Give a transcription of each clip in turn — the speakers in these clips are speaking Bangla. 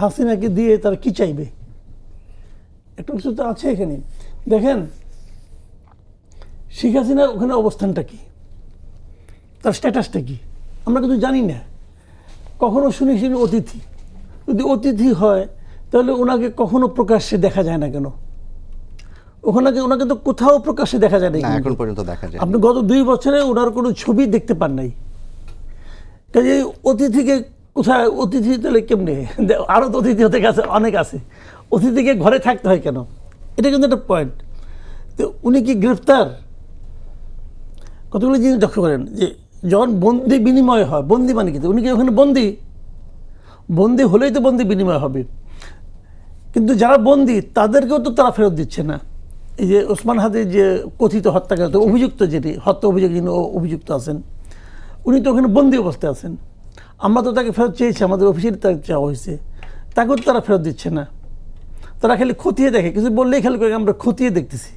হাসিনাকে দিয়ে তারা কি চাইবে? একটা কিছু তো আছে এখানে। দেখেন শেখ হাসিনার ওখানে অবস্থানটা কি, তার স্ট্যাটাসটা কি আমরা কিন্তু জানি না। কখনো শুনি অতিথি, যদি অতিথি হয় তাহলে ওনাকে কখনো প্রকাশ্যে দেখা যায় না কেন? ওনাকে তো কোথাও প্রকাশ্যে দেখা যায় না এখন পর্যন্ত দেখা যায়। আপনি গত 2 বছরে ওনার কোনো ছবি দেখতে পান নাই। কাজে অতিথিকে কোথায়, অতিথি তাহলে কেমনে? আরও তো অতিথি হতে গেছে, অনেক আছে। অতিথিকে ঘরে থাকতে হয় কেন? এটা কিন্তু একটা পয়েন্ট। তো উনি কি গ্রেফতার? কতগুলো জিনিস লক্ষ্য করেন যে যখন বন্দি বিনিময় হয়, বন্দি মানে কি? উনি কি ওখানে বন্দি? বন্দি হলেই তো বন্দি বিনিময় হবে, কিন্তু যারা বন্দি তাদেরকেও তো তারা ফেরত দিচ্ছে না। এই যে ওসমান হাদির যে কথিত হত্যাকারী অভিযুক্ত, যেটি হত্যা অভিযোগ যিনি অভিযুক্ত আছেন, উনি তো ওখানে বন্দি অবস্থায় আছেন। আমরা তো তাকে ফেরত চেয়েছি, আমাদের অফিসের তাকে চাওয়া হয়েছে, তাকেও তো তারা ফেরত দিচ্ছে না। তারা খালি খতিয়ে দেখে, কিছু বললেই খালি করে আমরা খতিয়ে দেখতেছি।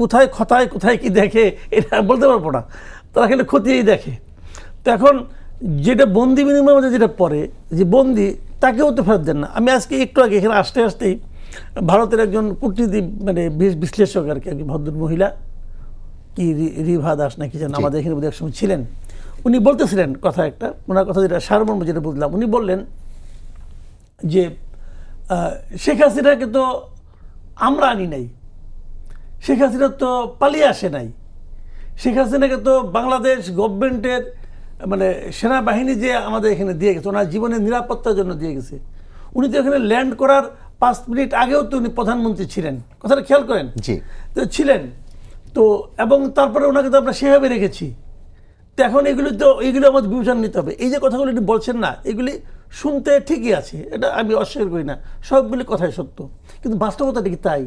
কোথায় খতায় কোথায় কি দেখে এটা বলতে পারবো না, তারা খালি খতিয়েই দেখে। তো এখন যেটা বন্দি বিনিময়ের মধ্যে যেটা পড়ে, যে বন্দি, তাকেও তো ফেরত দেন না। আমি আজকে একটু আগে এখানে আসতেই ভারতের একজন কূটনীতি মানে বিশ্লেষক আর কি, ভদ্র মহিলা, কি রিভা দাস নাকি যেন, আমাদের এখানে এক সময় ছিলেন, উনি বলতেছিলেন কথা একটা, ওনার কথা যেটা সারমর্ম যেটা বুঝলাম, উনি বললেন যে শেখ হাসিনাকে তো আমরা আনি নাই, শেখ হাসিনা তো পালিয়ে আসে নাই, শেখ হাসিনাকে তো বাংলাদেশ গভর্নমেন্টের মানে সেনাবাহিনী যে আমাদের এখানে দিয়ে গেছে, ওনার জীবনের নিরাপত্তার জন্য দিয়ে গেছে। উনি তো এখানে ল্যান্ড করার 5 মিনিট আগেও তো উনি প্রধানমন্ত্রী ছিলেন, কথাটা খেয়াল করেন। তো ছিলেন তো, এবং তারপরে ওনাকে তো আমরা সেভাবে রেখেছি। তো এখন এইগুলো আমাদের বিবেচনা নিতে হবে। এই যে কথাগুলো উনি বলছেন না, এগুলি শুনতে ঠিকই আছে, এটা আমি অস্বীকার করি না, সবগুলি কথাই সত্য, কিন্তু বাস্তবতাটা কি তাই?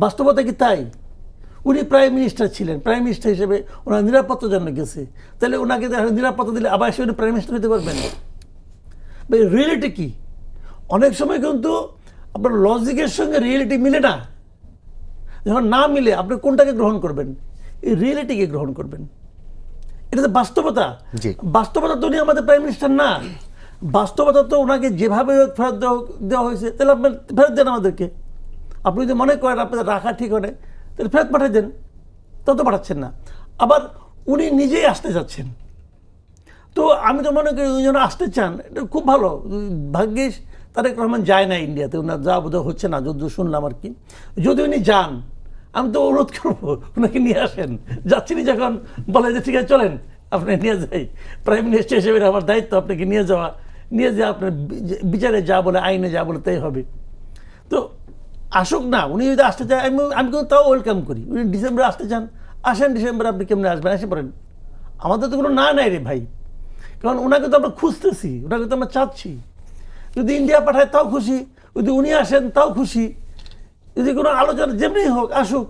বাস্তবতা কি তাই? উনি প্রাইম মিনিস্টার ছিলেন, প্রাইম মিনিস্টার হিসেবে ওনার নিরাপত্তার জন্য গেছে, তাহলে ওনাকে নিরাপত্তা দিলে আবার এসে উনি প্রাইম মিনিস্টার হতে পারবেন? রিয়েলিটি কি? অনেক সময় কিন্তু আপনার লজিকের সঙ্গে রিয়েলিটি মিলে না। যখন না মিলে আপনি কোনটাকে গ্রহণ করবেন? এই রিয়েলিটিকে গ্রহণ করবেন। এটা তো বাস্তবতা। বাস্তবতা তো উনি আমাদের প্রাইম মিনিস্টার না। বাস্তবতা তো ওনাকে যেভাবে ফেরত দেওয়া হয়েছে, তাহলে আপনি ফেরত দেন আমাদেরকে। আপনি যদি মনে করেন আপনাদের রাখা ঠিক হয়, তাহলে ফেরত পাঠিয়ে দেন, তত পাঠাচ্ছেন না। আবার উনি নিজেই আসতে যাচ্ছেন। তো আমি তো মনে করি উনি যেন আসতে চান, এটা খুব ভালো। ভাগ্যিস তারেক রহমান যায় না ইন্ডিয়াতে, ওনার যা বোধহয় হচ্ছে না, যদ্দূর শুনলাম আর কি। যদি উনি যান, আমি তো অনুরোধ করবো ওনাকে নিয়ে আসেন। যাচ্ছিনি যখন, বলে যে ঠিক আছে চলেন আপনি নিয়ে যাই, প্রাইম মিনিস্টার হিসেবে আমার দায়িত্ব আপনাকে নিয়ে যাওয়া, নিয়ে যাওয়া আপনার বিচারে যা বলে, আইনে যা বলে তাই হবে। তো আসুক না, উনি যদি আসতে চায় আমি কিন্তু তাও ওয়েলকাম করি। উনি ডিসেম্বরে আসতে চান, আসেন ডিসেম্বরে, আপনি কেমনে আসবেন এসে পড়েন, আমাদের তো কোনো না নাই রে ভাই। কারণ ওনাকে তো আমরা খুঁজতেছি, ওনাকে তো আমরা চাচ্ছি। যদি ইন্ডিয়া পাঠায় তাও খুশি, যদি উনি আসেন তাও খুশি, যদি কোনো আলোচনা যেমনি হোক আসুক।